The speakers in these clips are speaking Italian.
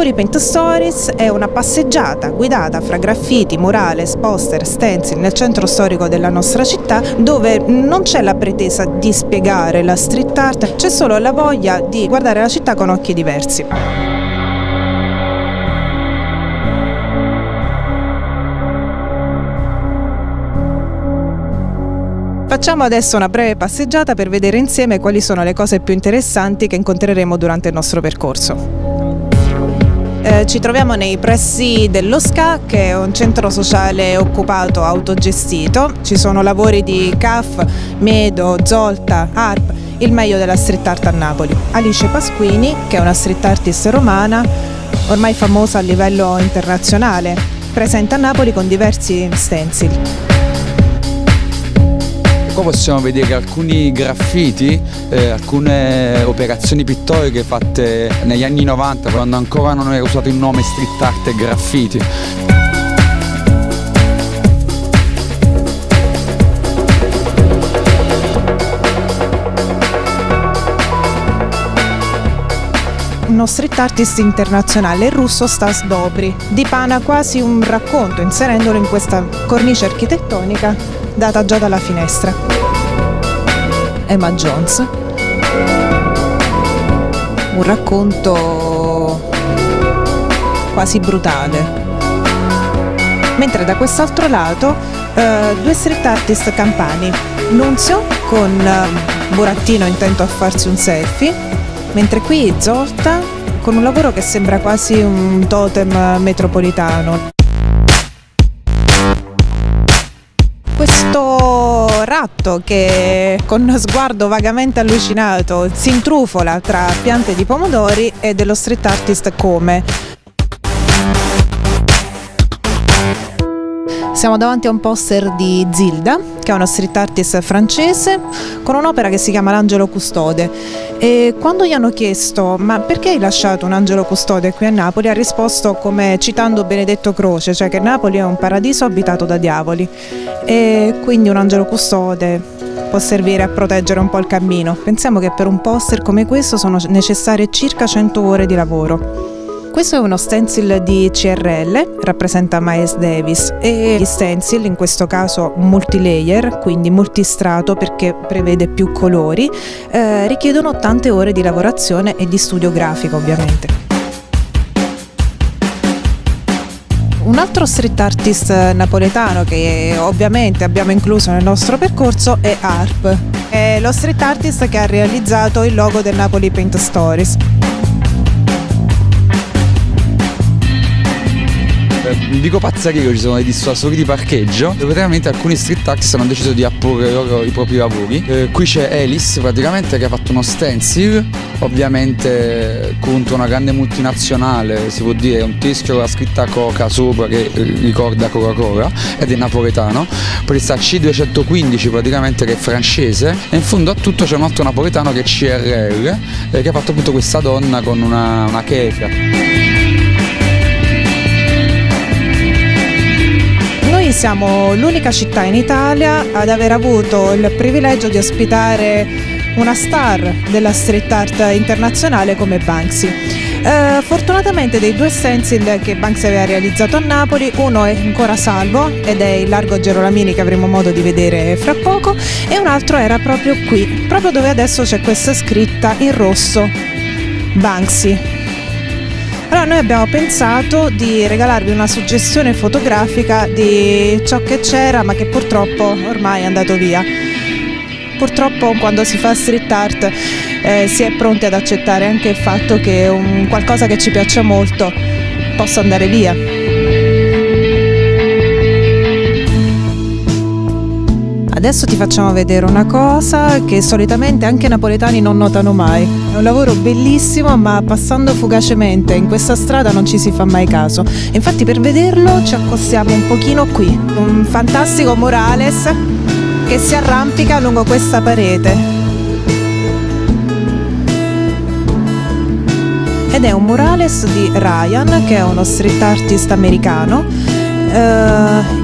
Napoli Paint Stories è una passeggiata guidata fra graffiti, murales, poster, stencil nel centro storico della nostra città, dove non c'è la pretesa di spiegare la street art, c'è solo la voglia di guardare la città con occhi diversi. Facciamo adesso una breve passeggiata per vedere insieme quali sono le cose più interessanti che incontreremo durante il nostro percorso. Ci troviamo nei pressi dello SCA, che è un centro sociale occupato autogestito. Ci sono lavori di CAF, Medo, Zolta, ARP, il meglio della street art a Napoli. Alice Pasquini, che è una street artist romana, ormai famosa a livello internazionale, presente a Napoli con diversi stencil. Qua possiamo vedere alcuni graffiti, alcune operazioni pittoriche fatte negli anni 90, quando ancora non era usato il nome street art e graffiti. Uno street artist internazionale, il russo Stas Dobry, dipana quasi un racconto inserendolo in questa cornice architettonica data già dalla finestra. Emma Jones, un racconto quasi brutale. Mentre da quest'altro lato due street artist campani, Nunzio con Burattino intento a farsi un selfie, mentre qui Zolta con un lavoro che sembra quasi un totem metropolitano. Questo ratto che con sguardo vagamente allucinato si intrufola tra piante di pomodori è dello street artist Come. Siamo davanti a un poster di Zilda, che è uno street artist francese, con un'opera che si chiama L'Angelo Custode. E quando gli hanno chiesto ma perché hai lasciato un angelo custode qui a Napoli, ha risposto come citando Benedetto Croce, cioè che Napoli è un paradiso abitato da diavoli e quindi un angelo custode può servire a proteggere un po' il cammino. Pensiamo che per un poster come questo sono necessarie circa 100 ore di lavoro. Questo è uno stencil di CRL, rappresenta Miles Davis, e gli stencil, in questo caso multilayer, quindi multistrato perché prevede più colori, richiedono tante ore di lavorazione e di studio grafico ovviamente. Un altro street artist napoletano che ovviamente abbiamo incluso nel nostro percorso è ARP, è lo street artist che ha realizzato il logo del Napoli Paint Stories. Dico pazzaria, ci sono dei dissuasori di parcheggio dove veramente alcuni street artist hanno deciso di apporre loro i propri lavori. Qui c'è Elis praticamente che ha fatto uno stencil, ovviamente contro una grande multinazionale, si può dire un teschio con la scritta Coca sopra che ricorda Coca-Cola ed è napoletano. Poi sta C215 praticamente che è francese e in fondo a tutto c'è un altro napoletano che è CRL che ha fatto appunto questa donna con una chefia. Noi siamo l'unica città in Italia ad aver avuto il privilegio di ospitare una star della street art internazionale come Banksy. Fortunatamente dei due stencil che Banksy aveva realizzato a Napoli, uno è ancora salvo ed è il Largo Gerolamini che avremo modo di vedere fra poco, e un altro era proprio qui, proprio dove adesso c'è questa scritta in rosso, Banksy. Allora noi abbiamo pensato di regalarvi una suggestione fotografica di ciò che c'era ma che purtroppo ormai è andato via. Purtroppo quando si fa street art si è pronti ad accettare anche il fatto che qualcosa che ci piaccia molto possa andare via. Adesso ti facciamo vedere una cosa che solitamente anche i napoletani non notano mai. È un lavoro bellissimo, ma passando fugacemente in questa strada non ci si fa mai caso. Infatti per vederlo ci accostiamo un pochino qui. Un fantastico murales che si arrampica lungo questa parete. Ed è un murales di Ryan, che è uno street artist americano,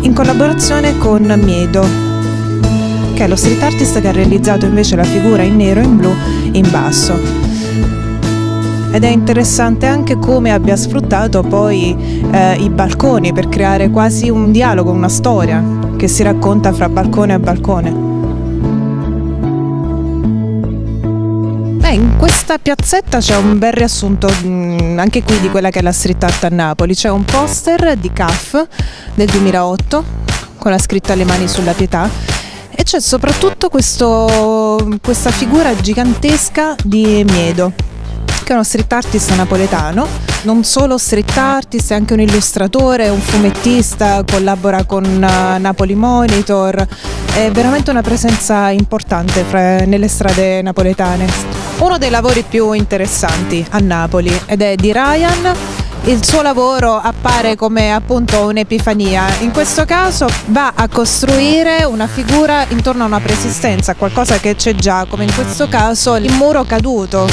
in collaborazione con Miedo, che è lo street artist che ha realizzato invece la figura in nero e in blu in basso. ed è interessante anche come abbia sfruttato poi i balconi per creare quasi un dialogo, una storia che si racconta fra balcone e balcone. In questa piazzetta c'è un bel riassunto anche qui di quella che è la street art a Napoli. C'è un poster di CAF del 2008 con la scritta Le mani sulla pietà, e c'è soprattutto questa figura gigantesca di Miedo, che è uno street artist napoletano, non solo street artist, è anche un illustratore, un fumettista, collabora con Napoli Monitor, è veramente una presenza importante nelle strade napoletane. Uno dei lavori più interessanti a Napoli ed è di Ryan. Il suo lavoro appare come appunto un'epifania. In questo caso va a costruire una figura intorno a una preesistenza, qualcosa che c'è già, come in questo caso il muro caduto.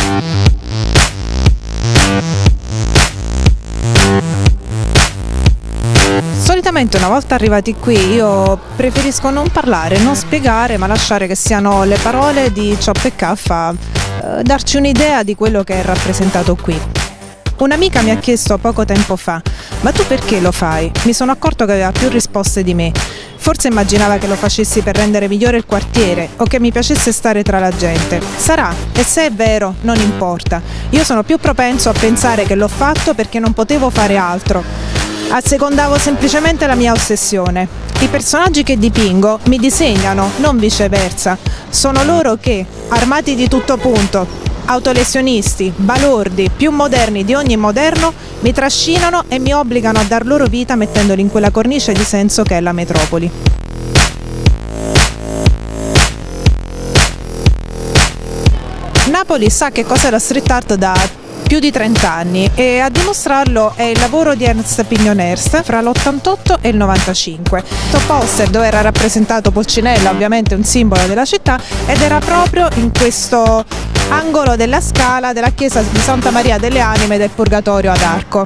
Solitamente una volta arrivati qui io preferisco non parlare, non spiegare, ma lasciare che siano le parole di Chop e Caff a darci un'idea di quello che è rappresentato qui. Un'amica mi ha chiesto poco tempo fa: ma tu perché lo fai? Mi sono accorto che aveva più risposte di me. Forse immaginava che lo facessi per rendere migliore il quartiere o che mi piacesse stare tra la gente. Sarà, e se è vero non importa. Io sono più propenso a pensare che l'ho fatto perché non potevo fare altro. Assecondavo semplicemente la mia ossessione. I personaggi che dipingo mi disegnano, non viceversa. Sono loro che, armati di tutto punto, autolesionisti, balordi, più moderni di ogni moderno, mi trascinano e mi obbligano a dar loro vita mettendoli in quella cornice di senso che è la metropoli. Napoli sa che cos'è la street art da più di 30 anni e a dimostrarlo è il lavoro di Ernst Pignoners fra l'88 e il 95. Questo poster dove era rappresentato Pulcinella, ovviamente un simbolo della città, ed era proprio in questo angolo della scala della chiesa di Santa Maria delle Anime del Purgatorio ad Arco.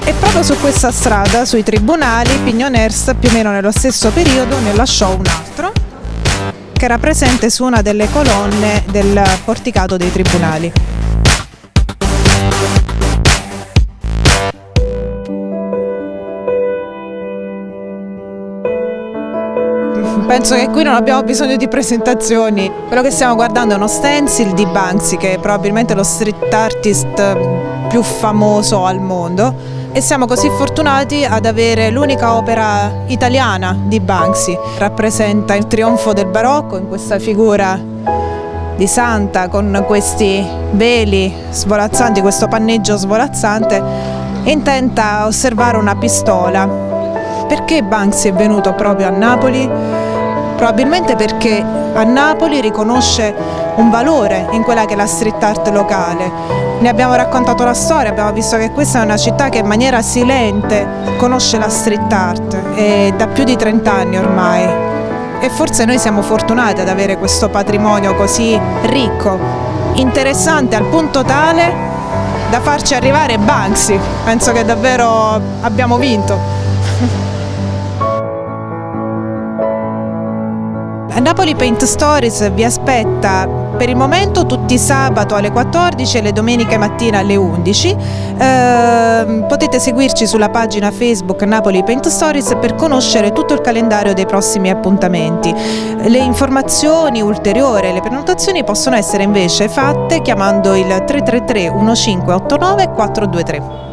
E proprio su questa strada, sui tribunali, Pignoners più o meno nello stesso periodo ne lasciò un altro che era presente su una delle colonne del porticato dei tribunali. Penso che qui non abbiamo bisogno di presentazioni. Quello che stiamo guardando è uno stencil di Banksy, che è probabilmente lo street artist più famoso al mondo, e siamo così fortunati ad avere l'unica opera italiana di Banksy. Rappresenta il trionfo del barocco in questa figura di santa con questi veli svolazzanti, questo panneggio svolazzante, intenta a osservare una pistola. Perché Banksy è venuto proprio a Napoli? Probabilmente perché a Napoli riconosce un valore in quella che è la street art locale. Ne abbiamo raccontato la storia, abbiamo visto che questa è una città che in maniera silente conosce la street art e da più di 30 anni ormai. E forse noi siamo fortunati ad avere questo patrimonio così ricco, interessante al punto tale da farci arrivare Banksy. Penso che davvero abbiamo vinto. Napoli Paint Stories vi aspetta per il momento tutti i sabato alle 14 e le domeniche mattina alle 11. Potete seguirci sulla pagina Facebook Napoli Paint Stories per conoscere tutto il calendario dei prossimi appuntamenti. Le informazioni ulteriori, le prenotazioni possono essere invece fatte chiamando il 333 1589 423.